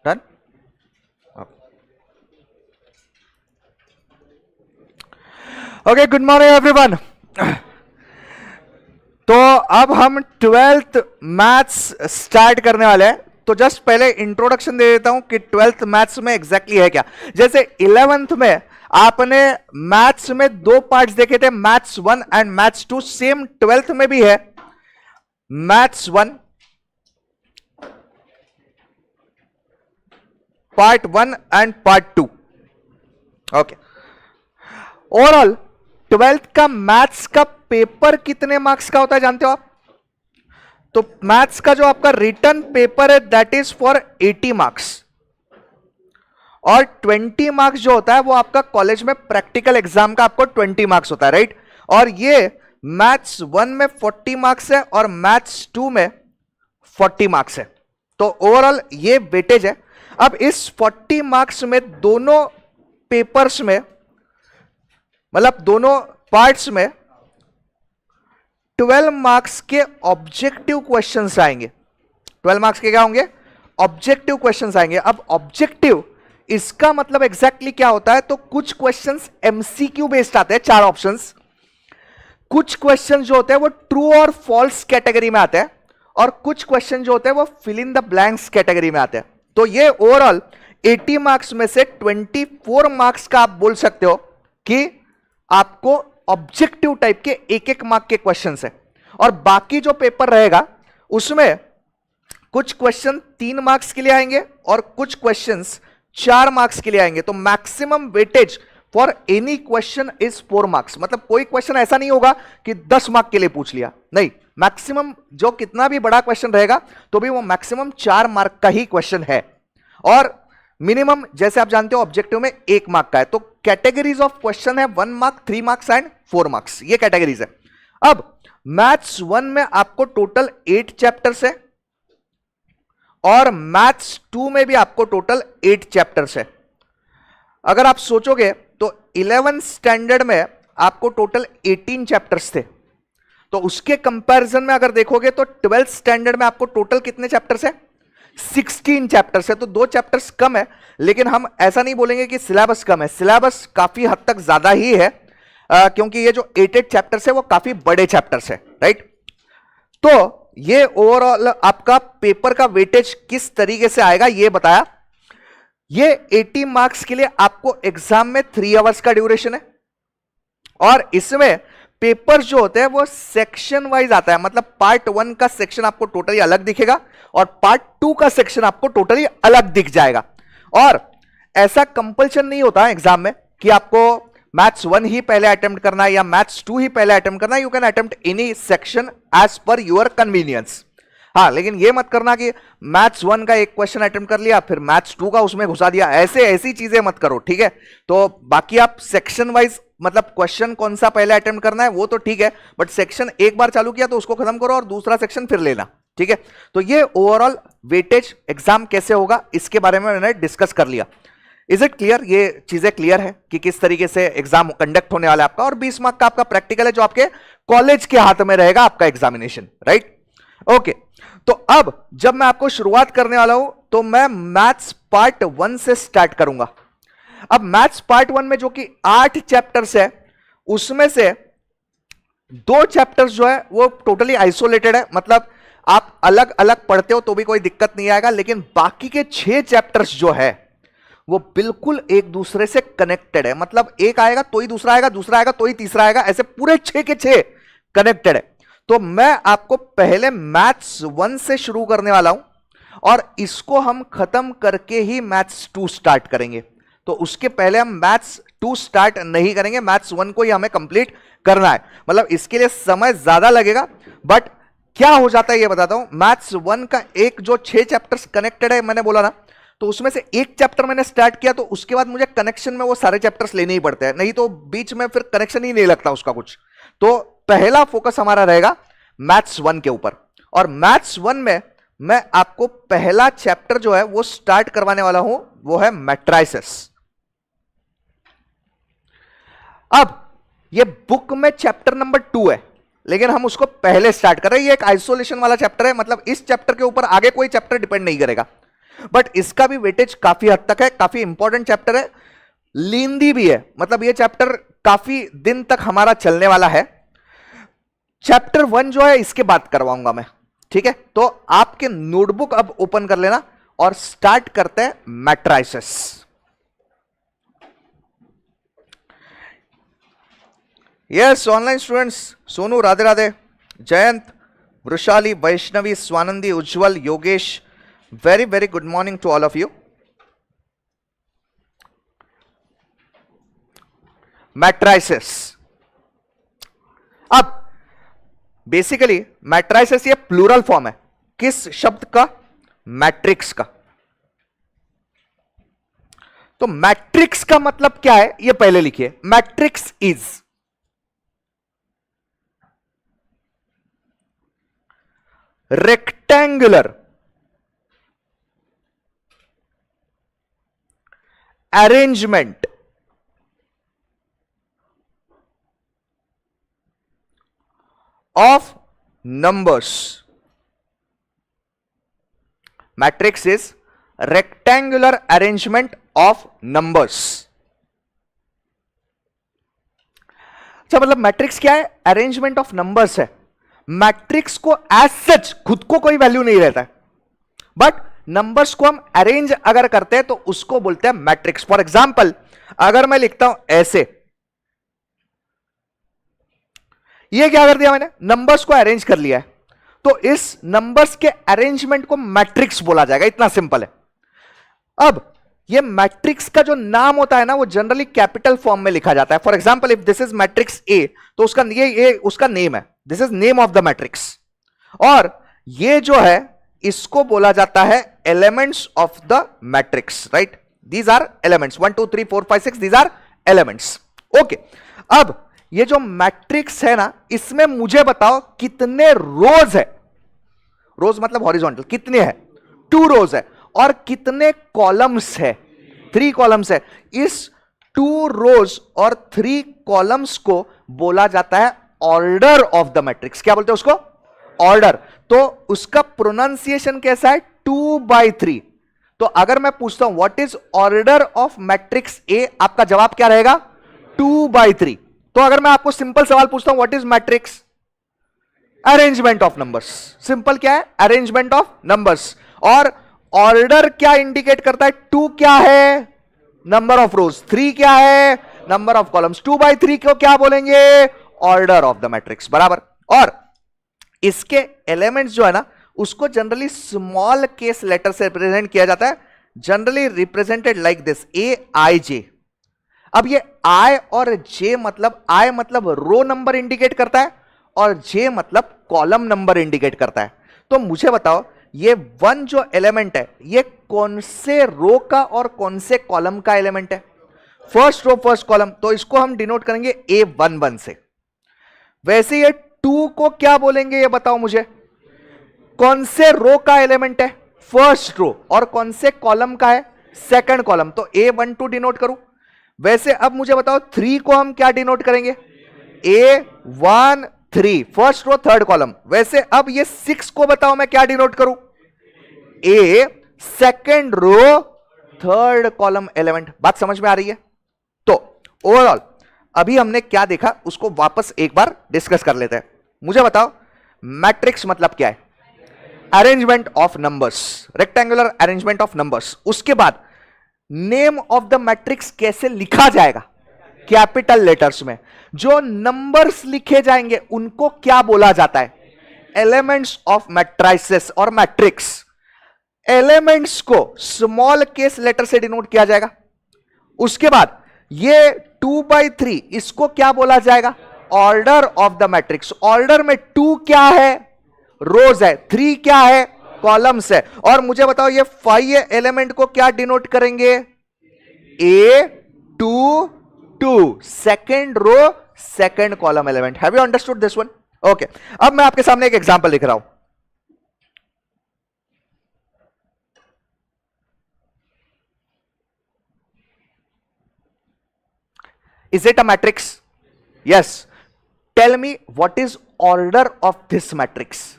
Done. Okay, good morning everyone. तो अब हम ट्वेल्थ मैथ्स स्टार्ट करने वाले हैं। तो जस्ट पहले इंट्रोडक्शन दे देता हूं कि ट्वेल्थ मैथ्स में एग्जैक्टली है क्या। जैसे इलेवेंथ में आपने मैथ्स में दो पार्ट्स देखे थे, maths 1 and maths 2, same twelfth में भी है maths 1 part 1 and part 2। Okay, overall twelfth का मैथ्स का पेपर कितने मार्क्स का होता है जानते हो आप? तो मैथ्स का जो आपका रिटन पेपर है दैट इज फॉर 80 मार्क्स, और 20 मार्क्स जो होता है वो आपका कॉलेज में प्रैक्टिकल एग्जाम का आपको 20 मार्क्स होता है, राइट। और ये मैथ्स 1 में 40 मार्क्स है और मैथ्स 2 में 40 मार्क्स है। तो ओवरऑल ये वेटेज है। अब इस 40 मार्क्स में दोनों पेपर्स में, मतलब दोनों पार्ट्स में 12 मार्क्स के ऑब्जेक्टिव क्वेश्चंस आएंगे। 12 मार्क्स के क्या होंगे? ऑब्जेक्टिव क्वेश्चंस आएंगे। अब ऑब्जेक्टिव इसका मतलब एग्जैक्टली क्या होता है? तो कुछ क्वेश्चंस एमसीक्यू बेस्ड आते हैं, 4 ऑप्शंस। कुछ क्वेश्चन जो होते हैं वो ट्रू और फॉल्स कैटेगरी में आते हैं, और कुछ क्वेश्चन जो होते हैं वो fill in the blanks category में आते हैं। तो ये ओवरऑल 80 मार्क्स में से 24 मार्क्स का आप बोल सकते हो कि आपको ऑब्जेक्टिव टाइप के एक एक मार्क के क्वेश्चंस है। और बाकी जो पेपर रहेगा उसमें कुछ क्वेश्चन 3 मार्क्स के लिए आएंगे और कुछ क्वेश्चंस 4 मार्क्स के लिए आएंगे। तो maximum weightage for any question is 4 marks. मतलब कोई क्वेश्चन ऐसा नहीं होगा कि 10 मार्क के लिए पूछ लिया, नहीं। मैक्सिमम जो कितना भी बड़ा क्वेश्चन रहेगा तो भी वो मैक्सिमम 4 मार्क का ही क्वेश्चन है, और मिनिमम जैसे आप जानते हो ऑब्जेक्टिव में 1 मार्क का है। तो कैटेगरीज ऑफ क्वेश्चन है 1 मार्क, 3 मार्क्स एंड 4 मार्क्स, ये कैटेगरीज है। अब मैथ्स 1 में आपको टोटल 8 चैप्टर्स है, और मैथ्स 2 में भी आपको टोटल 8 चैप्टर्स है। अगर आप सोचोगे तो 11th स्टैंडर्ड में आपको टोटल 18 चैप्टर्स थे, तो उसके कंपैरिजन में अगर देखोगे तो 12th स्टैंडर्ड में आपको टोटल कितने चैप्टर्स है? 16 चैप्टर्स है। तो 2 चैप्टर्स कम है, लेकिन हम ऐसा नहीं बोलेंगे कि सिलेबस कम है। सिलेबस काफी हद तक ज्यादा ही है, क्योंकि ये जो 8 चैप्टर्स है वो काफी बड़े चैप्टर्स है, राइट। तो ये ओवरऑल आपका पेपर का वेटेज किस तरीके से आएगा ये बताया। ये 80 मार्क्स के लिए आपको एग्जाम में 3 आवर्स का ड्यूरेशन है, और इसमें पेपर जो होते हैं वो सेक्शन वाइज आता है। मतलब पार्ट 1 का सेक्शन आपको टोटली अलग दिखेगा और पार्ट 2 का सेक्शन आपको टोटली अलग दिख जाएगा। और ऐसा कंपल्शन नहीं होता एग्जाम में कि आपको मैथ्स 1 ही पहले अटेम्प्ट करना है या मैथ्स 2 ही पहले अटेम्प्ट करना है। You can attempt any section as per your convenience. हाँ, लेकिन ये मत करना कि मैथ्स 1 का एक क्वेश्चन अटेम्प्ट कर लिया फिर मैथ्स 2 का उसमें घुसा दिया, ऐसी चीजें मत करो, ठीक है। तो बाकी आप सेक्शन वाइज, मतलब क्वेश्चन कौन सा पहले अटेम्प्ट करना है वो तो ठीक है, बट सेक्शन एक बार चालू किया तो उसको खत्म करो और दूसरा सेक्शन फिर लेना, ठीक है। तो ये ओवरऑल वेटेज एग्जाम कैसे होगा इसके बारे में मैंने डिस्कस कर लिया। Is it clear? ये चीजें क्लियर है कि किस तरीके से एग्जाम कंडक्ट होने वाला है आपका। और 20 मार्क का आपका प्रैक्टिकल है जो आपके कॉलेज के हाथ में रहेगा आपका एग्जामिनेशन, राइट। ओके, तो अब जब मैं आपको शुरुआत करने वाला हूं तो मैं मैथ्स पार्ट 1 से स्टार्ट करूंगा। अब मैथ्स पार्ट 1 में जो कि 8 चैप्टर्स है, उसमें से 2 चैप्टर्स जो है वो टोटली आइसोलेटेड है। मतलब आप अलग अलग पढ़ते हो तो भी कोई दिक्कत नहीं आएगा, लेकिन बाकी के 6 चैप्टर्स जो है वो बिल्कुल एक दूसरे से कनेक्टेड है। मतलब एक आएगा तो ही दूसरा आएगा, दूसरा आएगा तो ही तीसरा आएगा, ऐसे पूरे 6 के 6 कनेक्टेड है। तो मैं आपको पहले मैथ्स 1 से शुरू करने वाला हूं, और इसको हम खत्म करके ही मैथ्स 2 स्टार्ट करेंगे। तो उसके पहले हम मैथ्स 2 स्टार्ट नहीं करेंगे, मैथ्स 1 को ही हमें कंप्लीट करना है। मतलब इसके लिए समय ज्यादा लगेगा, बट क्या हो जाता है ये बताता हूं। मैथ्स 1 का एक जो 6 चैप्टर्स कनेक्टेड है मैंने बोला ना, तो उसमें से एक चैप्टर मैंने स्टार्ट किया तो उसके बाद मुझे कनेक्शन में वो सारे चैप्टर्स लेने ही पड़ते हैं, नहीं तो बीच में फिर कनेक्शन ही नहीं लगता उसका कुछ। तो पहला फोकस हमारा रहेगा मैथ्स 1 के ऊपर, और मैथ्स 1 में मैं आपको पहला चैप्टर जो है वो स्टार्ट करवाने वाला हूं, वो है मैट्राइसेस। अब ये बुक में चैप्टर नंबर 2 है, लेकिन हम उसको पहले स्टार्ट कर रहे हैं। ये एक आइसोलेशन वाला चैप्टर है, मतलब इस चैप्टर के ऊपर आगे कोई चैप्टर डिपेंड नहीं करेगा। बट इसका भी वेटेज काफी हद तक है, काफी इंपॉर्टेंट चैप्टर है, लींदी भी है, मतलब ये चैप्टर काफी दिन तक हमारा चलने वाला है। चैप्टर 1 जो है इसके बाद करवाऊंगा मैं, ठीक है। तो आपके नोटबुक अब ओपन कर लेना और स्टार्ट करते हैं matrices. Yes online students, Sonu, Radhe Radhe, Jayant, Vrushali, Vaishnavi, Swanandi, Ujjwal, Yogesh, very very good morning to all of you. Matrices, अब बेसिकली मैट्राइसेस ये प्लूरल फॉर्म है किस शब्द का? मैट्रिक्स का। तो मैट्रिक्स का मतलब क्या है ये पहले लिखिए। Matrix is rectangular arrangement of numbers. Matrix is rectangular arrangement of numbers. अच्छा, मतलब मैट्रिक्स क्या है? अरेंजमेंट ऑफ नंबर्स है। मैट्रिक्स को एज सच खुद को कोई वैल्यू नहीं रहता है, बट नंबर्स को हम अरेंज अगर करते हैं तो उसको बोलते हैं मैट्रिक्स। फॉर एग्जाम्पल, अगर मैं लिखता हूं ऐसे, ये क्या कर दिया मैंने? नंबर्स को अरेंज कर लिया है, तो इस नंबर्स के अरेंजमेंट को मैट्रिक्स बोला जाएगा। इतना सिंपल है। अब ये मैट्रिक्स का जो नाम होता है ना, वो जनरली कैपिटल फॉर्म में लिखा जाता है। For example, if this is matrix A, तो उसका ये उसका नेम है, this is name of the matrix. और ये जो है इसको बोला जाता है elements of the matrix, right? These are elements, 1 2 3 4 5 6, these are elements. Okay, अब ये जो मैट्रिक्स है ना, इसमें मुझे बताओ कितने रोज है? रोज मतलब हॉरिजॉन्टल, कितने हैं? 2 रोज है। और कितने कॉलम्स है? 3 कॉलम्स है। इस 2 रोज और 3 कॉलम्स को बोला जाता है ऑर्डर ऑफ द मैट्रिक्स। क्या बोलते हैं उसको? ऑर्डर। तो उसका प्रोनाउंसिएशन कैसा है? 2/3। तो अगर मैं पूछता हूं what is order of matrix A, आपका जवाब क्या रहेगा? 2/3। तो अगर मैं आपको सिंपल सवाल पूछता हूं what is matrix? Arrangement of numbers. Simple क्या है? Arrangement of numbers. और ऑर्डर क्या इंडिकेट करता है? 2 क्या है? नंबर ऑफ रोज। 3 क्या है? Number of columns. 2/3 को क्या बोलेंगे? ऑर्डर ऑफ द मैट्रिक्स, बराबर। और इसके एलिमेंट्स जो है ना, उसको जनरली स्मॉल केस लेटर से रिप्रेजेंट किया जाता है, generally represented like this, AIJ। अब ये I और J मतलब, I मतलब रो नंबर इंडिकेट करता है और J मतलब कॉलम नंबर इंडिकेट करता है। तो मुझे बताओ ये 1 जो एलिमेंट है, ये कौन से रो का और कौन से कॉलम का एलिमेंट है? फर्स्ट रो फर्स्ट कॉलम, तो इसको हम डिनोट करेंगे A11 से। वैसे ये 2 को क्या बोलेंगे ये बताओ मुझे? कौन से रो का एलिमेंट है? First row. और कौन से कॉलम का है? Second column. तो A12 डिनोट करूं। वैसे अब मुझे बताओ 3 को हम क्या डिनोट करेंगे? A13, first row third column. वैसे अब ये 6 को बताओ मैं क्या डिनोट करूं? A second row third column element. बात समझ में आ रही है? तो ओवरऑल अभी हमने क्या देखा उसको वापस एक बार डिस्कस कर लेते हैं। मुझे बताओ मैट्रिक्स मतलब क्या है? Arrangement of numbers, rectangular arrangement of numbers. उसके बाद नेम ऑफ द मैट्रिक्स कैसे लिखा जाएगा? कैपिटल लेटर्स में। जो नंबर्स लिखे जाएंगे उनको क्या बोला जाता है? एलिमेंट्स ऑफ मैट्राइसेस और मैट्रिक्स। एलिमेंट्स को स्मॉल केस लेटर से डिनोट किया जाएगा। उसके बाद ये 2/3, इसको क्या बोला जाएगा? Order of the matrix. Order में 2 क्या है? रोज है। 3 क्या है? कॉलम्स है। और मुझे बताओ ये 5 एलिमेंट को क्या डिनोट करेंगे? A22, second row second column element. Have you understood this one? Okay, अब मैं आपके सामने एक एग्जांपल लिख रहा हूं। Is it a matrix? Yes. Tell me what is order of this matrix?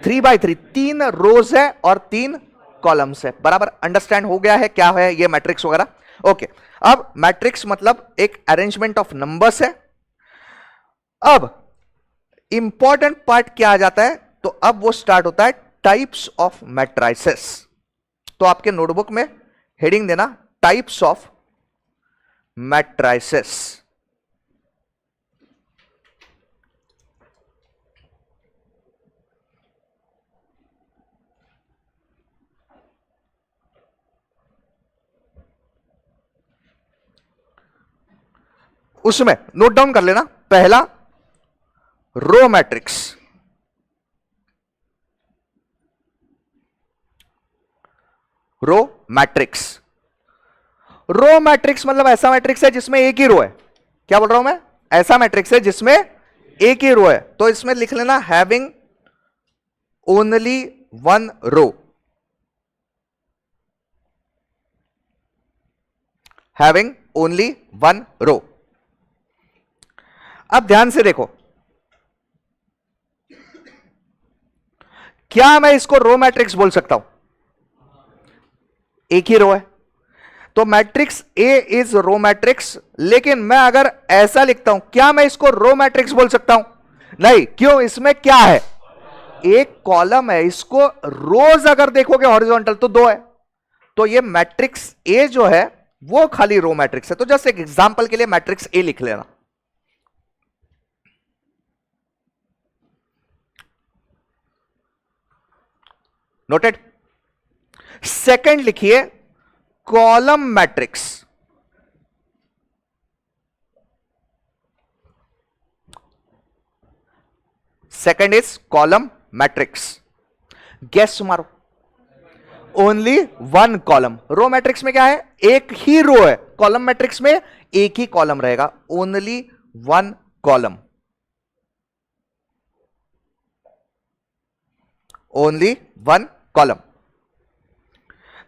3/3, 3 रोज है और 3 कॉलम्स है, बराबर। अंडरस्टैंड हो गया है क्या है ये मैट्रिक्स वगैरह? ओके, अब मैट्रिक्स मतलब एक अरेंजमेंट ऑफ नंबर्स है। अब इंपॉर्टेंट पार्ट क्या आ जाता है, तो अब वो स्टार्ट होता है टाइप्स ऑफ मैट्राइसेस। तो आपके नोटबुक में हेडिंग देना टाइप्स ऑफ मैट्राइसेस। उसमें नोट डाउन कर लेना, पहला row matrix, row matrix. Row matrix मतलब ऐसा मैट्रिक्स है जिसमें एक ही रो है। क्या बोल रहा हूं मैं? ऐसा मैट्रिक्स है जिसमें एक ही रो है। तो इसमें लिख लेना having only one row, having only one row. अब ध्यान से देखो, क्या मैं इसको रो मैट्रिक्स बोल सकता हूं? एक ही रो है तो matrix A is row matrix. लेकिन मैं अगर ऐसा लिखता हूं, क्या मैं इसको रो मैट्रिक्स बोल सकता हूं? नहीं। क्यों? इसमें क्या है? एक कॉलम है। इसको रोज अगर देखोगे हॉरिजॉन्टल तो दो है। तो ये मैट्रिक्स ए जो है वो खाली रो मैट्रिक्स है। तो जस्ट एक एग्जांपल के लिए मैट्रिक्स ए लिख लेना। नोटेड? सेकंड लिखिए column matrix. Second is column matrix. Guess मारो। Only one column. Row matrix में क्या है? एक ही रो है। कॉलम मैट्रिक्स में एक ही कॉलम रहेगा। Only one column, only one column.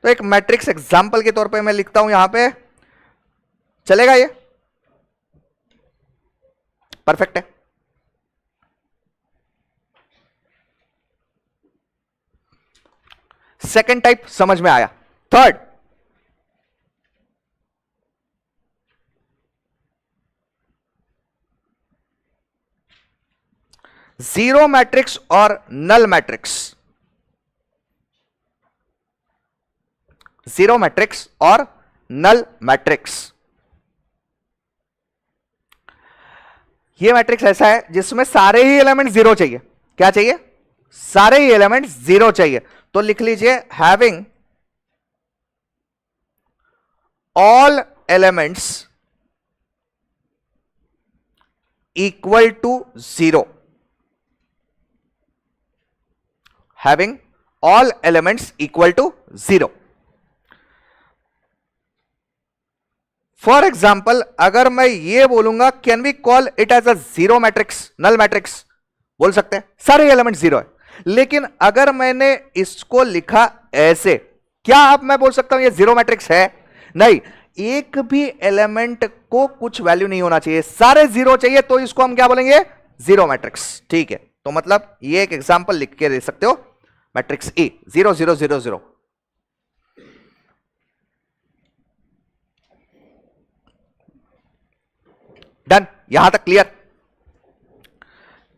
तो एक मैट्रिक्स एग्जांपल के तौर पे मैं लिखता हूं यहां पे, चलेगा ये? परफेक्ट है। सेकंड टाइप समझ में आया। थर्ड, जीरो मैट्रिक्स और नल मैट्रिक्स। जीरो मैट्रिक्स और नल मैट्रिक्स। ये मैट्रिक्स ऐसा है जिसमें सारे ही एलिमेंट जीरो चाहिए। क्या चाहिए? सारे ही एलिमेंट जीरो चाहिए। तो लिख लीजिए having all elements equal to zero, having all elements equal to zero. For example अगर मैं ये बोलूंगा can we call it as a zero matrix, null matrix, बोल सकते हैं, सारे एलिमेंट जीरो है। लेकिन अगर मैंने इसको लिखा ऐसे, क्या अब मैं बोल सकता हूं ये जीरो मैट्रिक्स है? नहीं। एक भी एलिमेंट को कुछ वैल्यू नहीं होना चाहिए, सारे जीरो चाहिए, तो इसको हम क्या बोलेंगे? Zero matrix. ठीक है, तो मतलब ये एक एग्जांपल लिख के दे सकते हो, मैट्रिक्स ए 0 0 0 0। डन, यहां तक क्लियर?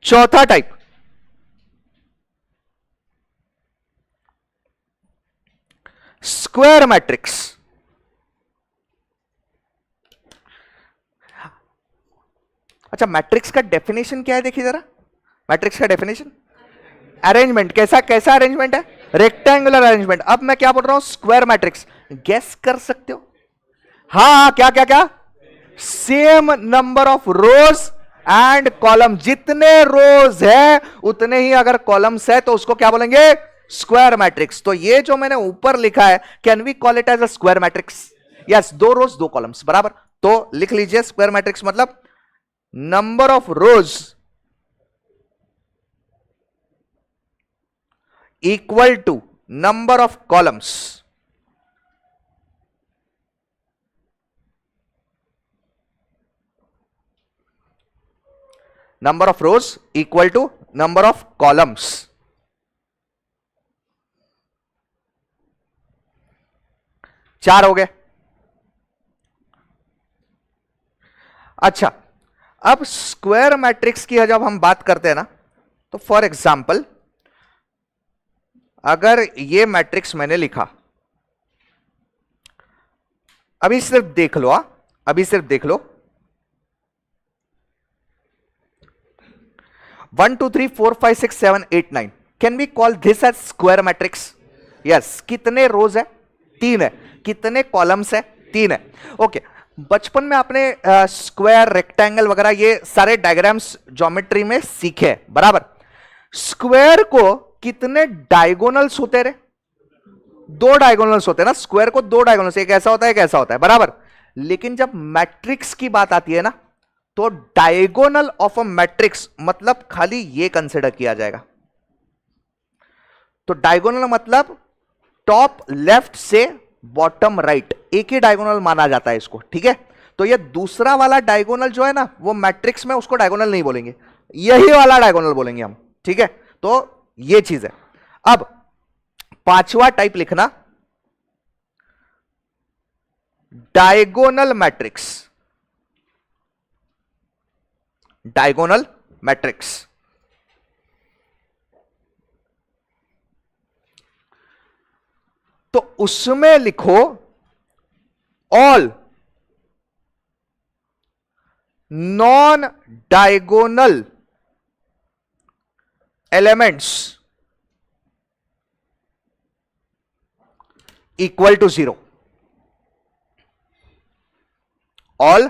चौथा टाइप, स्क्वायर मैट्रिक्स। अच्छा, मैट्रिक्स का डेफिनेशन क्या है? देखिए जरा, मैट्रिक्स का डेफिनेशन, अरेंजमेंट। कैसा कैसा अरेंजमेंट है? Rectangular arrangement. अब मैं क्या बोल रहा हूं? Square matrix. गेस कर सकते हो? हाँ, क्या क्या क्या? Same number of rows and column. जितने रोज है उतने ही अगर कॉलम्स है तो उसको क्या बोलेंगे? Square matrix. तो ये जो मैंने ऊपर लिखा है, can we call it as a square matrix? Yes, दो रोज दो कॉलम्स, बराबर। तो लिख लीजिए स्क्वायर मैट्रिक्स मतलब number of rows equal to number of columns. number of rows equal to number of columns. 4 हो गए। अच्छा, अब स्क्वायर मैट्रिक्स की जब हम बात करते हैं ना, तो फॉर एग्जाम्पल अगर ये मैट्रिक्स मैंने लिखा, अभी सिर्फ देख लो, अभी सिर्फ देख लो, 1 2 3 4 5 6 7 8 9, can we call this as square matrix? Yes. कितने रोज है? 3 है। कितने कॉलम्स है? 3 है। ओके, बचपन में आपने स्क्वायर, रेक्टेंगल वगैरह ये सारे डायग्राम्स ज्योमेट्री में सीखे, बराबर। स्क्वायर को कितने डायगोनल्स होते रहे? 2 डायगोनल्स होते हैं ना स्क्वायर को, 2 डायगोनल्स, एक ऐसा होता है, एक ऐसा होता है, बराबर। लेकिन जब मैट्रिक्स की बात आती है ना, तो डायगोनल ऑफ अ मैट्रिक्स मतलब खाली ये कंसिडर किया जाएगा। तो डायगोनल मतलब टॉप लेफ्ट से बॉटम राइट, एक ही डायगोनल माना जाता है इसको, ठीक है। तो ये दूसरा वाला डायगोनल जो है ना, वो मैट्रिक्स में उसको डायगोनल नहीं बोलेंगे, यही वाला डायगोनल बोलेंगे हम, ठीक है। तो ये चीज है। अब 5वां टाइप लिखना, डायगोनल मैट्रिक्स। डायगोनल मैट्रिक्स, तो उसमें लिखो all non diagonal elements equal to 0। All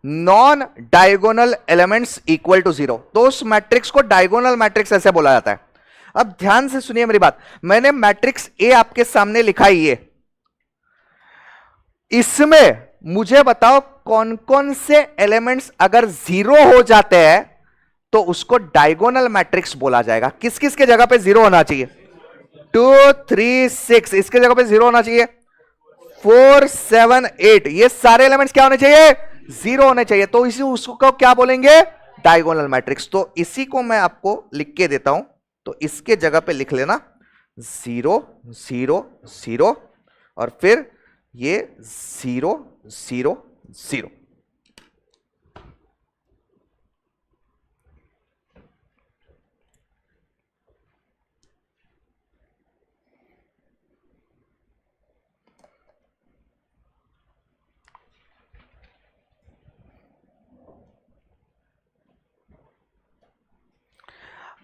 non diagonal elements equal to 0। तो उस मैट्रिक्स को डायगोनल मैट्रिक्स ऐसे बोला जाता है। अब ध्यान से सुनिए मेरी बात, मैंने मैट्रिक्स ए आपके सामने लिखा है ये, इसमें मुझे बताओ कौन कौन से एलिमेंट्स अगर 0 हो जाते हैं तो उसको डायगोनल मैट्रिक्स बोला जाएगा। किस किस के जगह पे 0 होना चाहिए? 2 3 6, इसके जगह पे 0 होना चाहिए। 4 7 8, ये सारे एलिमेंट्स क्या होने चाहिए? 0 होने चाहिए। तो इसी उसको क्या बोलेंगे? Diagonal matrix. तो इसी को मैं आपको लिख के देता हूं, तो इसके जगह पे लिख लेना 0 0 0 और फिर ये 0 0 0।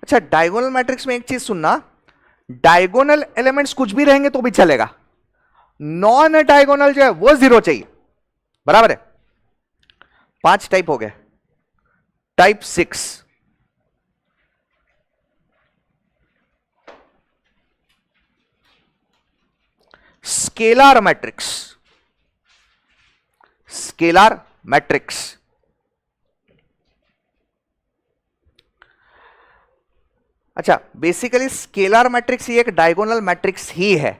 अच्छा, डायगोनल मैट्रिक्स में एक चीज सुनना, डायगोनल एलिमेंट्स कुछ भी रहेंगे तो भी चलेगा, नॉन डायगोनल जो है वो 0 चाहिए, बराबर है। 5 टाइप हो गए। Type 6, scalar matrix. Scalar matrix, अच्छा बेसिकली स्केलर मैट्रिक्स ये एक डायगोनल मैट्रिक्स ही है,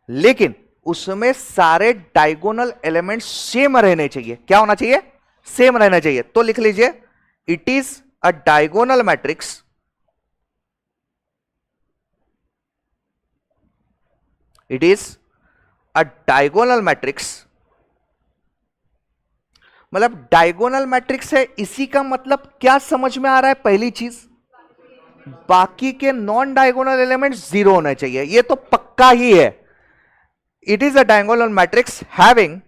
लेकिन उसमें सारे डायगोनल एलिमेंट्स सेम रहने चाहिए। क्या होना चाहिए? सेम रहना चाहिए। तो लिख लीजिए, it is a diagonal matrix, it is a diagonal matrix, मतलब डायगोनल मैट्रिक्स है, इसी का मतलब क्या समझ में आ रहा है? पहली चीज, बाकी के नॉन डायगोनल एलिमेंट्स 0 होने चाहिए, ये तो पक्का ही है। It is a diagonal matrix having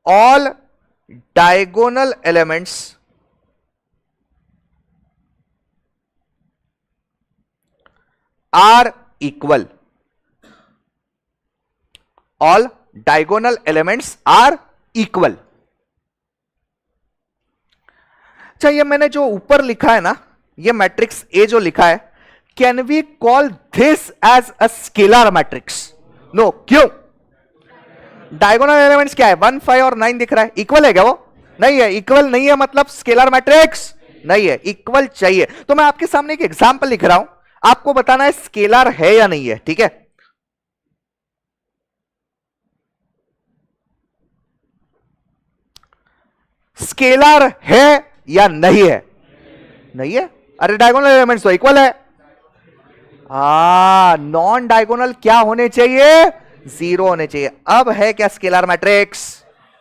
all diagonal elements are equal. All diagonal elements are equal. अच्छा, ये मैंने जो ऊपर लिखा है ना, ये मैट्रिक्स ए जो लिखा है, can we call this as a scalar matrix? No. क्यों? डायगोनल एलिमेंट्स क्या है? 1 5 और 9 दिख रहा है, इक्वल है क्या वो? नहीं है। इक्वल नहीं है मतलब स्केलर मैट्रिक्स नहीं है, इक्वल चाहिए। तो मैं आपके सामने एक एग्जांपल लिख रहा हूं, आपको बताना है स्केलर है या नहीं है, ठीक है। स्केलर है या नहीं है? नहीं है। अरे डायगोनल एलिमेंट्स तो इक्वल है। नॉन डायगोनल क्या होने चाहिए? जीरो होने चाहिए। अब है क्या स्केलर मैट्रिक्स?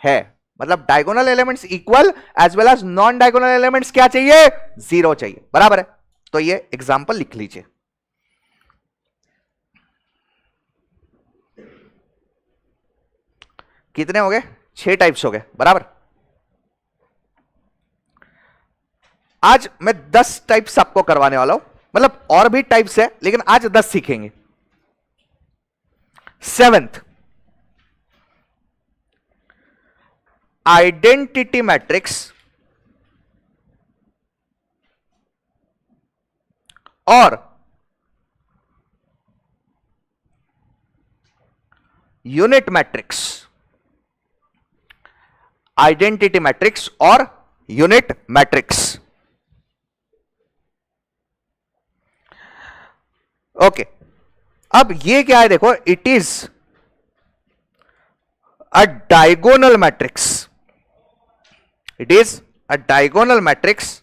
है, मतलब diagonal elements equal as well as non diagonal elements क्या चाहिए? जीरो चाहिए, बराबर है। तो ये एग्जांपल लिख लीजिए। कितने हो गए? 6 टाइप्स हो गए, बराबर। आज मैं 10 टाइप्स आपको करवाने वाला हूं, मतलब और भी टाइप्स है लेकिन आज 10 सीखेंगे। 7th, आइडेंटिटी मैट्रिक्स और यूनिट मैट्रिक्स। आइडेंटिटी मैट्रिक्स और यूनिट मैट्रिक्स। ओके, अब ये क्या है? देखो, it is a diagonal matrix. It is a diagonal matrix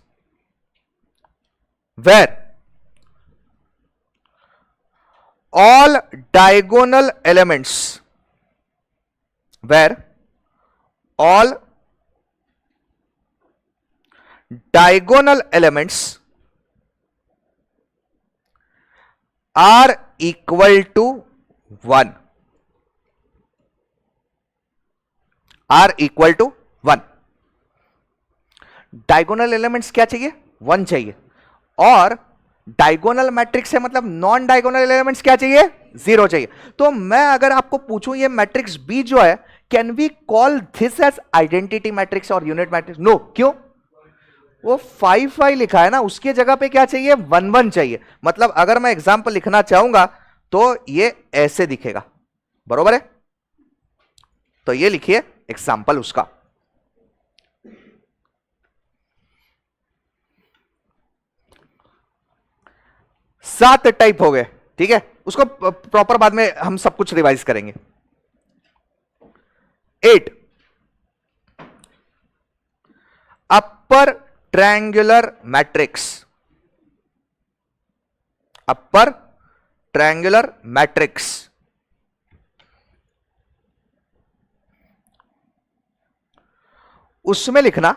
where all diagonal elements are equal to 1, are equal to 1। Diagonal elements क्या चाहिए? 1 चाहिए। और डायगोनल मैट्रिक्स है मतलब नॉन डायगोनल एलिमेंट्स क्या चाहिए? 0 चाहिए। तो मैं अगर आपको पूछूं ये मैट्रिक्स बी जो है, can we call this as identity matrix और यूनिट मैट्रिक्स? नो। क्यों? वो 5 लिखा है ना, उसके जगह पे क्या चाहिए? 1 चाहिए। मतलब अगर मैं एग्जाम्पल लिखना चाहूंगा तो ये ऐसे दिखेगा, बरोबर है? तो ये लिखिए एग्जाम्पल उसका। सात टाइप हो गए, ठीक है? उसको प्रॉपर बाद में हम सब कुछ रिवाइज करेंगे। 8, अपर ट्रायंगुलर मैट्रिक्स। अपर ट्रायंगुलर मैट्रिक्स उसमें लिखना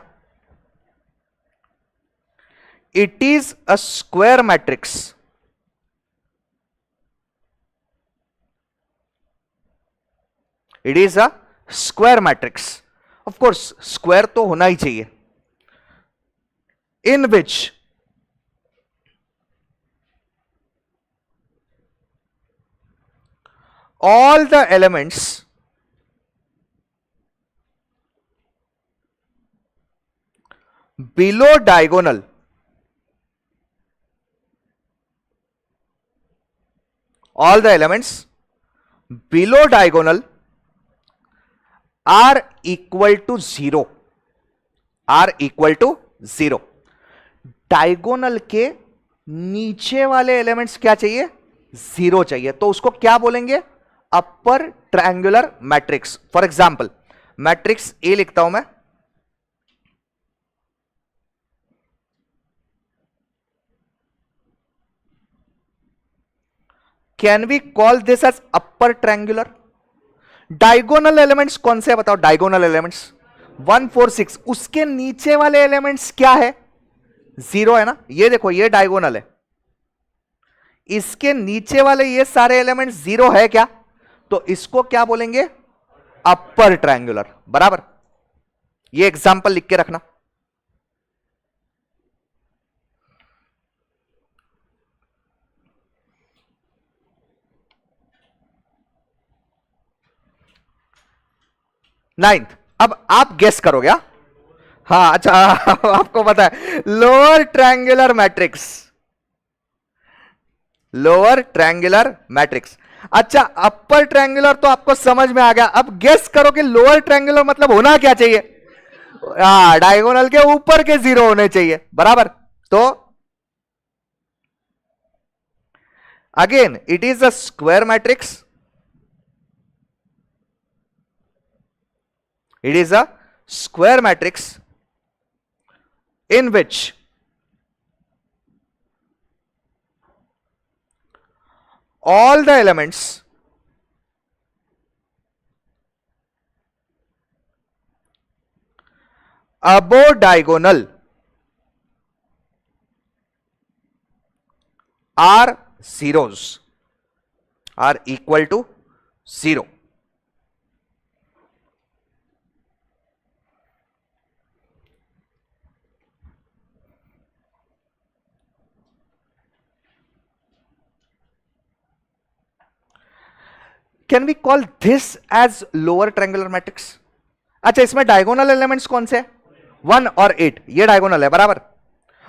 it is a square matrix. It is a square matrix. Of course square तो होना ही चाहिए। इन विच all the elements below diagonal all the elements below diagonal are equal to 0, are equal to 0। Diagonal के नीचे वाले elements क्या चाहिए? 0 चाहिए। तो उसको क्या बोलेंगे? Upper triangular matrix. For example matrix A लिखता हूं मैं, can we call this as upper triangular? Diagonal elements कौन से है बताओ? Diagonal elements 1 4 6। उसके नीचे वाले एलिमेंट्स क्या है? 0 है ना। ये देखो, ये डायगोनल है, इसके नीचे वाले ये सारे एलिमेंट्स 0 है क्या? तो इसको क्या बोलेंगे? अपर ट्रायंगुलर, बराबर। ये एग्जांपल लिख के रखना। नाइन्थ, अब आप गेस करोगे? हाँ अच्छा, आपको पता है lower triangular matrix. Lower triangular matrix. अच्छा, अपर ट्रायंगुलर तो आपको समझ में आ गया। अब गेस करो कि लोअर ट्रायंगुलर मतलब होना क्या चाहिए? डायगोनल के ऊपर के 0 होने चाहिए, बराबर। तो again it is a square matrix. It is a square matrix in which all the elements above diagonal are zeros, are equal to 0. Can we call this as lower triangular matrix? अच्छा, इसमें diagonal elements कौन से हैं? 1 और 8, ये diagonal है बराबर,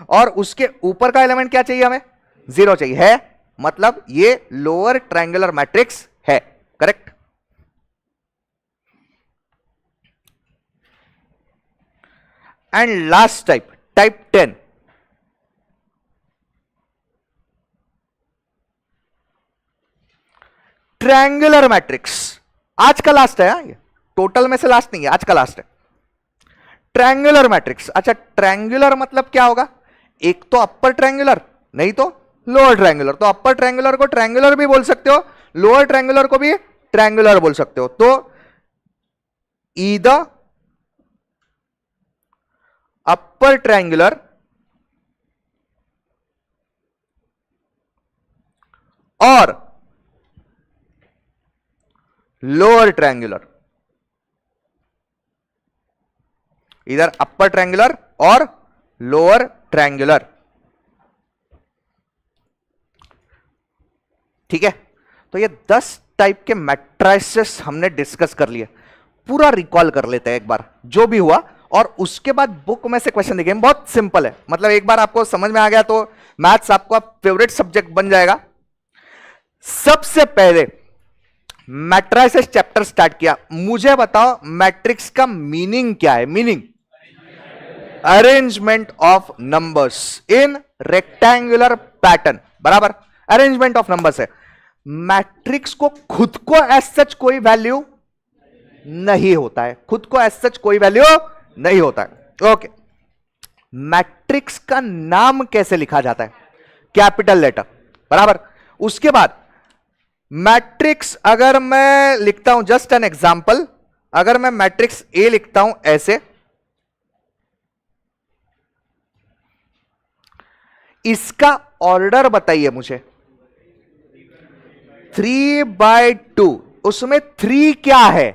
और उसके ऊपर का एलिमेंट क्या चाहिए हमें? 0 चाहिए, है मतलब ये लोअर ट्रायंगुलर मैट्रिक्स है, correct? And last type, type 10, triangular matrix. आज का लास्ट है, ये टोटल में से लास्ट नहीं है, आज का लास्ट है। ट्रायंगुलर मैट्रिक्स, अच्छा ट्रायंगुलर मतलब क्या होगा? एक तो अपर ट्रायंगुलर, नहीं तो लोअर ट्रायंगुलर। तो अपर ट्रायंगुलर को ट्रायंगुलर भी बोल सकते हो, लोअर ट्रायंगुलर को भी ट्रायंगुलर बोल सकते हो। तो ईदर अपर ट्रायंगुलर और लोअर ट्रायंगुलर, इधर अपर ट्रायंगुलर और लोअर ट्रायंगुलर, ठीक है? तो ये 10 टाइप के मैट्रिसेस हमने डिस्कस कर लिए। पूरा रिकॉल कर लेते हैं एक बार जो भी हुआ, और उसके बाद बुक में से क्वेश्चन देखेंगे। बहुत सिंपल है, मतलब एक बार आपको समझ में आ गया तो मैथ्स आपका फेवरेट सब्जेक्ट बन जाएगा। सबसे पहले मैट्रिसेस चैप्टर स्टार्ट किया। मुझे बताओ मैट्रिक्स का मीनिंग क्या है? Meaning arrangement of numbers in rectangular pattern, बराबर? अरेंजमेंट ऑफ नंबर्स है। मैट्रिक्स को खुद को एज सच कोई वैल्यू नहीं होता है, खुद को एज सच कोई वैल्यू नहीं होता है, ओके। मैट्रिक्स का नाम कैसे लिखा जाता है? कैपिटल लेटर, बराबर? उसके बाद मैट्रिक्स अगर मैं लिखता हूं, जस्ट एन एग्जांपल, अगर मैं मैट्रिक्स ए लिखता हूं ऐसे, इसका ऑर्डर बताइए मुझे। 3/2, उसमें 3 क्या है?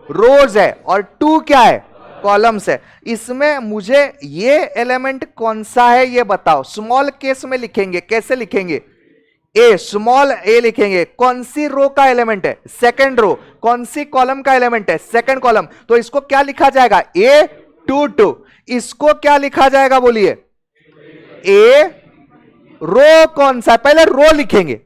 रोज है, और 2 क्या है? कॉलम्स है। इसमें मुझे ये एलिमेंट कौन सा है ये बताओ। स्मॉल केस में लिखेंगे, कैसे लिखेंगे? ए, स्मॉल ए लिखेंगे। कौन सी रो का एलिमेंट है? Second row. कौन सी कॉलम का एलिमेंट है? Second column. तो इसको क्या लिखा जाएगा? A22। इसको क्या लिखा जाएगा बोलिए? ए, रो कौन सा है? पहले रो लिखेंगे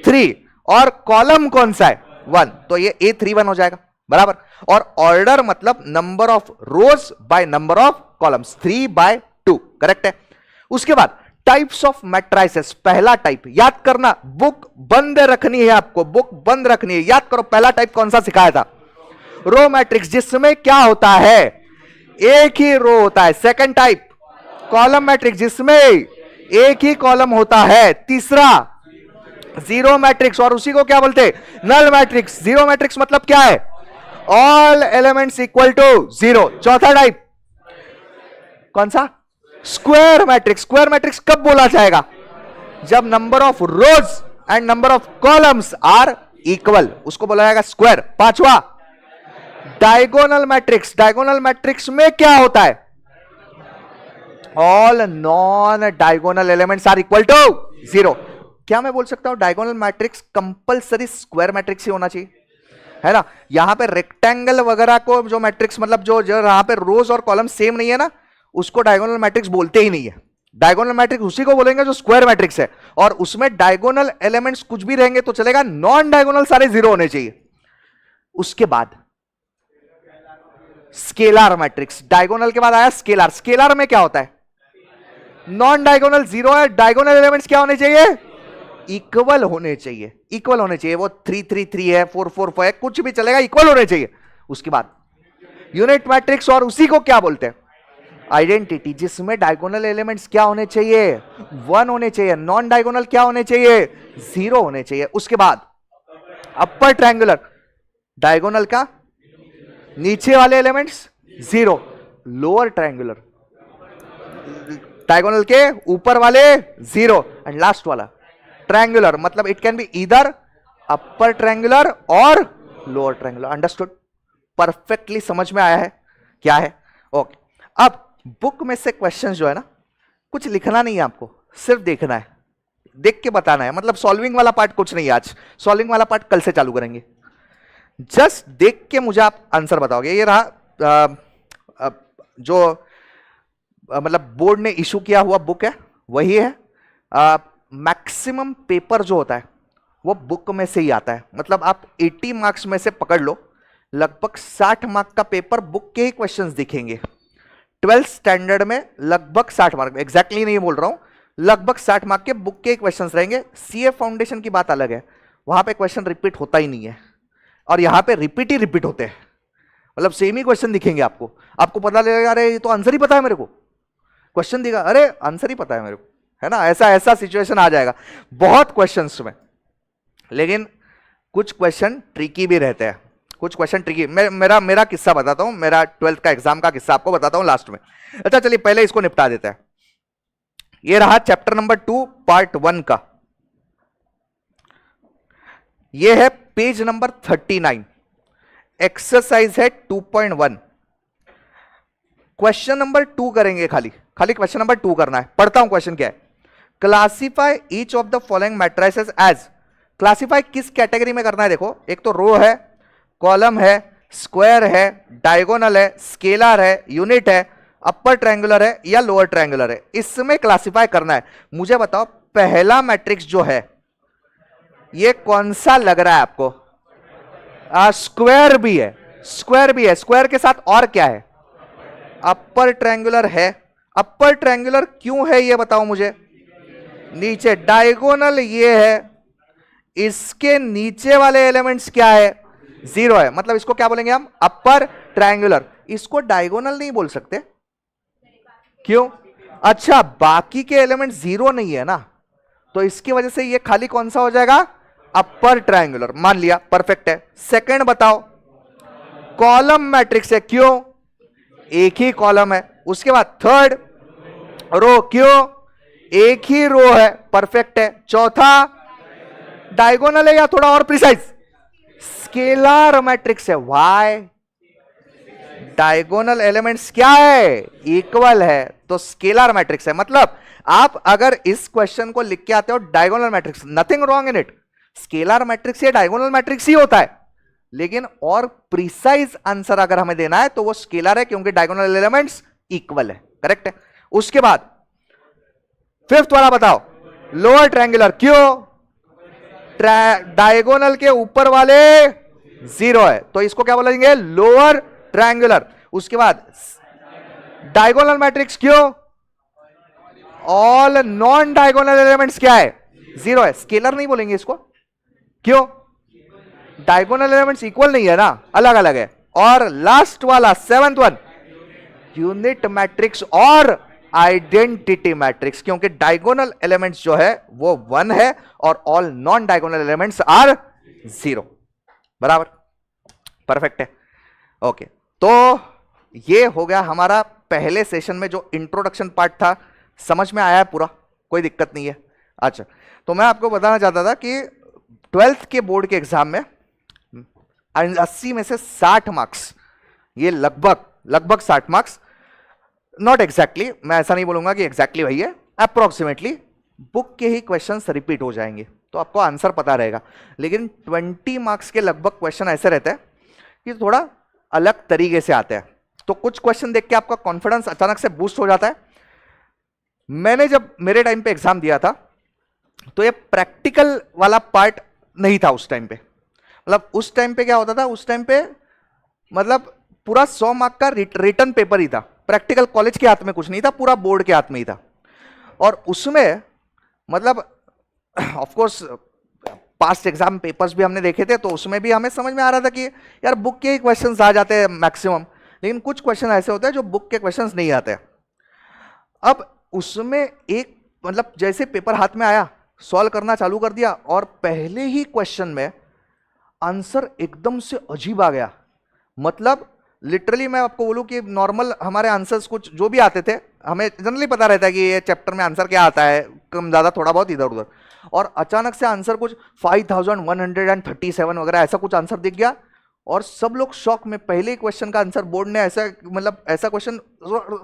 3, और कॉलम कौन सा है? 1। तो ये A31 हो जाएगा, बराबर? और ऑर्डर मतलब number of rose by number of columns, 3/2, correct है? उसके बाद टाइप्स ऑफ मैट्रिसेस। पहला टाइप याद करना, बुक बंद रखनी है आपको, बुक बंद रखनी है। याद करो पहला टाइप कौन सा सिखाया था? रो मैट्रिक्स, जिसमें क्या होता है? एक ही रो होता है। सेकंड टाइप कॉलम मैट्रिक्स, जिसमें एक ही कॉलम होता है। तीसरा जीरो मैट्रिक्स, और उसी को क्या बोलते हैं? Null matrix. जीरो मैट्रिक्स मतलब क्या है? All elements equal to 0। चौथा टाइप कौन सा? Square matrix. स्क्वायर मैट्रिक्स कब बोला जाएगा? जब number of rows and number of columns are equal, उसको बोला जाएगा स्क्वायर। पांचवा डायगोनल मैट्रिक्स। डायगोनल मैट्रिक्स में क्या होता है? All non diagonal elements are equal to 0। क्या मैं बोल सकता हूं diagonal matrix compulsory square matrix ही होना चाहिए, है ना? यहां पे रेक्टेंगल वगैरह को जो मैट्रिक्स, मतलब जो यहां पे रोज और कॉलम सेम नहीं है ना, उसको डायगोनल मैट्रिक्स बोलते ही नहीं है। डायगोनल मैट्रिक्स उसी को बोलेंगे जो स्क्वायर मैट्रिक्स है, और उसमें डायगोनल एलिमेंट्स कुछ भी रहेंगे तो चलेगा, नॉन डायगोनल सारे 0 होने चाहिए। उसके बाद स्केलर मैट्रिक्स। डायगोनल के बाद आया स्केलर। स्केलर में क्या होता है? नॉन डायगोनल 0 है, डायगोनल एलिमेंट्स क्या होने चाहिए? इक्वल होने चाहिए। इक्वल होने चाहिए, वो 3-3-3 है, 4-4-5 है, कुछ भी चलेगा, इक्वल होने चाहिए। उसके बाद यूनिट मैट्रिक्स, और उसी को क्या बोलते हैं? आइडेंटिटी, जिसमें डायगोनल एलिमेंट्स क्या होने चाहिए, 1 होने चाहिए, नॉन डायगोनल क्या होने चाहिए, 0 होने चाहिए। उसके बाद अपर ट्रायंगुलर, डायगोनल का नीचे वाले एलिमेंट्स 0, लोअर ट्रायंगुलर डायगोनल के ऊपर वाले 0, एंड लास्ट वाला ट्रायंगुलर, मतलब it can be either upper triangular और लोअर ट्रायंगुलर। अंडरस्टूड? परफेक्टली समझ में आया है क्या है? ओके। अब बुक में से क्वेश्चंस जो है ना, कुछ लिखना नहीं है आपको, सिर्फ देखना है, देख के बताना है। मतलब सॉल्विंग वाला पार्ट कुछ नहीं है आज, सॉल्विंग वाला पार्ट कल से चालू करेंगे। जस्ट देख के मुझे आप आंसर बताओगे। ये रहा जो मतलब बोर्ड ने इशू किया हुआ बुक है, वही है। मैक्सिमम पेपर जो होता है वो बुक में से ही आता है। मतलब आप 80 मार्क्स में से पकड़ लो, लगभग 60 मार्क का पेपर बुक के ही क्वेश्चंस दिखेंगे। 12th स्टैंडर्ड में लगभग 60 मार्क, एग्जैक्टली नहीं बोल रहा हूं, लगभग 60 मार्क के बुक के ही क्वेश्चंस रहेंगे। सीए फाउंडेशन की बात अलग है, वहां पे क्वेश्चन रिपीट होता ही नहीं है, और यहां पे रिपीट ही रिपीट होते हैं। मतलब सेम ही क्वेश्चन दिखेंगे आपको, आपको पता लगेगा अरे ये तो आंसर ही पता है मेरे को, क्वेश्चन दिखा अरे आंसर ही पता है मेरे को, है ना? ऐसा सिचुएशन आ जाएगा बहुत क्वेश्चंस में। लेकिन कुछ क्वेश्चन ट्रिकी भी रहते हैं, कुछ क्वेश्चन ट्रिकी। मेरा किस्सा बताता हूं, मेरा 12th का एग्जाम का किस्सा आपको बताता हूं लास्ट में। अच्छा चलिए पहले इसको निपटा देते हैं। ये रहा चैप्टर नंबर 2 पार्ट 1 का, ये है पेज नंबर 39, एक्सरसाइज है 2.1। क्वेश्चन नंबर 2 करेंगे, खाली क्वेश्चन नंबर 2 करना है। पढ़ता हूं क्वेश्चन क्या है। Classify each of the following matrices as, classify किस कैटेगरी में करना है? देखो, एक तो रो है, कॉलम है, स्क्वायर है, डायगोनल है, स्केलर है, यूनिट है, अपर ट्रायंगुलर है या लोअर ट्रायंगुलर है, इसमें क्लासीफाई करना है। मुझे बताओ पहला मैट्रिक्स जो है ये कौन सा लग रहा है आपको? स्क्वायर भी है, स्क्वायर भी है, स्क्वायर के साथ और क्या है? अपर ट्रायंगुलर है। अपर ट्रायंगुलर क्यों है ये बताओ मुझे। नीचे डायगोनल ये है, इसके नीचे वाले एलिमेंट्स क्या है? 0 है, मतलब इसको क्या बोलेंगे हम? Upper triangular. इसको डायगोनल नहीं बोल सकते, क्यों? अच्छा, बाकी के एलिमेंट 0 नहीं है ना, तो इसकी वजह से ये खाली कौन सा हो जाएगा? Upper triangular. मान लिया, परफेक्ट है। सेकंड बताओ, कॉलम मैट्रिक्स है, क्यों? एक ही कॉलम है। उसके बाद थर्ड रो, क्यों? एक ही रो है, परफेक्ट है। चौथा डायगोनल है या थोड़ा और प्रिसाइज? स्केलर मैट्रिक्स है। व्हाई? डायगोनल एलिमेंट्स क्या है? इक्वल है, तो स्केलर मैट्रिक्स है। मतलब आप अगर इस क्वेश्चन को लिख के आते हो diagonal matrix, nothing wrong in it, scalar matrix या डायगोनल मैट्रिक्स ही होता है, लेकिन और प्रिसाइज आंसर अगर हमें देना है तो वो स्केलर है, क्योंकि डायगोनल एलिमेंट्स इक्वल है। करेक्ट है। उसके बाद फिफ्थ वाला बताओ, लोअर ट्रायंगुलर, क्यों? डायगोनल के ऊपर वाले 0 है, तो इसको क्या बोलेंगे? Lower triangular. उसके बाद डायगोनल मैट्रिक्स, क्यों? ऑल नॉन डायगोनल एलिमेंट्स क्या है? 0 है, स्केलर नहीं बोलेंगे इसको, क्यों? डायगोनल एलिमेंट्स इक्वल नहीं है ना, अलग अलग है। और लास्ट वाला 7th वन, यूनिट मैट्रिक्स और आइडेंटिटी मैट्रिक्स, क्योंकि डायगोनल एलिमेंट्स जो है वो 1 है और all non diagonal elements are 0। बराबर, परफेक्ट है। ओके, तो ये हो गया हमारा पहले सेशन में जो इंट्रोडक्शन पार्ट था। समझ में आया है पूरा? कोई दिक्कत नहीं है? अच्छा, तो मैं आपको बताना चाहता था कि 12th के बोर्ड के एग्जाम में 80 में से 60 मार्क्स, ये लगभग 60 मार्क्स, नॉट एग्जैक्टली, मैं ऐसा नहीं बोलूंगा कि एग्जैक्टली वही है, अप्रोक्सीमेटली बुक के ही क्वेश्चंस रिपीट हो जाएंगे, तो आपको आंसर पता रहेगा। लेकिन 20 मार्क्स के लगभग क्वेश्चन ऐसे रहते हैं कि थोड़ा अलग तरीके से आते हैं, तो कुछ क्वेश्चन देख के आपका कॉन्फिडेंस अचानक से बूस्ट हो जाता है। मैंने जब मेरे टाइम पे एग्जाम दिया था तो ये प्रैक्टिकल वाला पार्ट नहीं था उस टाइम पे। मतलब उस टाइम पे क्या होता था, उस टाइम पे मतलब पूरा 100 मार्क का रिटर्न पेपर ही था, प्रैक्टिकल कॉलेज के हाथ में कुछ नहीं था, पूरा बोर्ड के हाथ में ही था। और उसमें मतलब of course past exam papers भी हमने देखे थे, तो उसमें भी हमें समझ में आ रहा था कि यार बुक के ही क्वेश्चंस आ जाते हैं मैक्सिमम, लेकिन कुछ क्वेश्चन ऐसे होते हैं जो बुक के क्वेश्चंस नहीं आते हैं। अब उसमें एक मतलब जैसे पेपर हाथ में आया, सॉल्व करना चालू कर दिया और पहले ही क्वेश्चन में आंसर एकदम से अजीब आ गया। मतलब लिटरली मैं आपको बोलूं कि नॉर्मल हमारे आंसर्स कुछ जो भी आते थे, हमें जनरली पता रहता है कि ये चैप्टर में आंसर क्या आता है, कम ज्यादा थोड़ा बहुत इधर उधर, और अचानक से आंसर कुछ 5137 वगैरह ऐसा कुछ आंसर दिख गया और सब लोग शॉक में। पहले ही क्वेश्चन का आंसर बोर्ड ने ऐसा, मतलब ऐसा क्वेश्चन,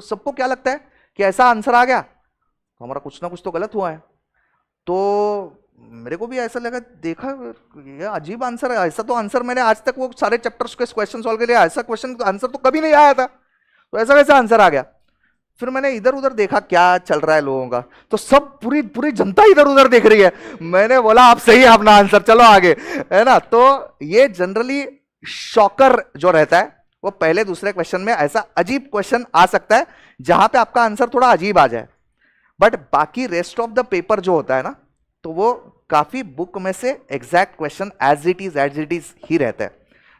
सबको क्या लगता है कि ऐसा आंसर आ गया तो हमारा कुछ ना कुछ तो गलत हुआ है। तो मेरे को भी ऐसा लगा, देखा ये अजीब आंसर है, ऐसा तो आंसर मैंने आज तक वो सारे चैप्टर्स के क्वेश्चन सॉल्व के लिए ऐसा क्वेश्चन आंसर तो कभी नहीं आया था, तो ऐसा कैसा आंसर आ गया। फिर मैंने इधर उधर देखा क्या चल रहा है लोगों का, तो सब पूरी पूरी जनता इधर उधर देख रही है। मैंने बोला आप सही है अपना आंसर, चलो आगे, है ना। तो ये जनरली शॉकर जो रहता है वो पहले दूसरे क्वेश्चन में ऐसा अजीब क्वेश्चन आ सकता है जहां पे आपका आंसर थोड़ा अजीब आ जाए, बट बाकी रेस्ट ऑफ द पेपर जो होता है ना, तो वो काफी बुक में से exact question as it is ही रहता है,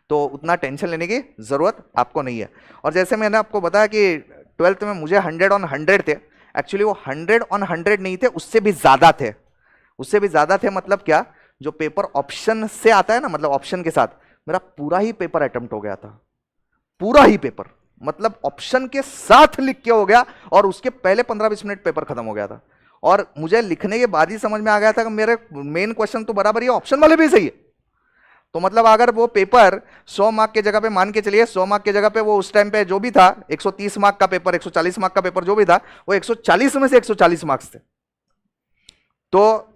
तो उतना टेंशन लेने की जरूरत आपको नहीं है। और जैसे मैंने आपको बताया कि 12th में मुझे 100 on 100 थे, एक्चुअली वो 100 on 100 नहीं थे, उससे भी ज्यादा थे, उससे भी ज्यादा थे। मतलब क्या, जो पेपर ऑप्शन से आता है ना, मतलब ऑप्शन के साथ मेरा पूरा ही पेपर अटेम्प्ट हो गया था, पूरा ही पेपर, मतलब ऑप्शन के साथ लिख के हो गया और उसके पहले 15-20 मिनट पेपर खत्म हो गया था। और मुझे लिखने के बाद ही समझ में आ गया था कि मेरे मेन क्वेश्चन तो बराबर ही, ऑप्शन वाले भी सही है। तो मतलब अगर वो पेपर 100 मार्क के जगह पे, मान के चलिए 100 मार्क के जगह पे वो उस टाइम पे जो भी था 130 मार्क का पेपर, 140 मार्क का पेपर जो भी था, वो 140 में से 140 मार्क्स थे। तो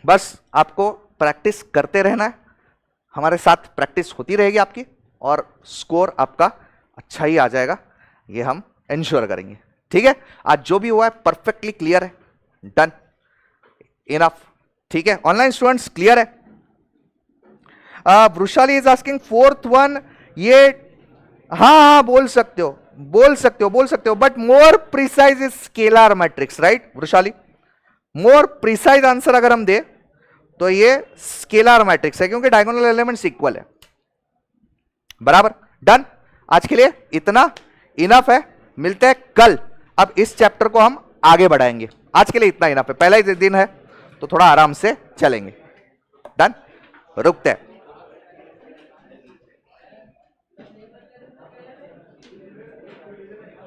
बस आपको प्रैक्टिस करते रहना है, हमारे साथ प्रैक्टिस होती रहेगी आपकी और स्कोर आपका अच्छा ही आ जाएगा, ये हम इंश्योर करेंगे। ठीक है, आज जो भी हुआ है परफेक्टली क्लियर है, डन, इनफ। ठीक है, ऑनलाइन स्टूडेंट्स क्लियर है। Vrushali is asking 4th one, ये हाँ बोल सकते हो, but more precise is scalar matrix, right Vrushali? More precise answer अगर हम दे तो ये स्केलर मैट्रिक्स है, क्योंकि डायगोनल एलिमेंट्स इक्वल है। बराबर, डन। आज के लिए इतना इनफ है, मिलते हैं कल। अब इस चैप्टर को हम आगे बढ़ाएंगे, आज के लिए इतना इनफ है, पहला ही दिन है तो थोड़ा आराम से चलेंगे। डन, रुकते हैं।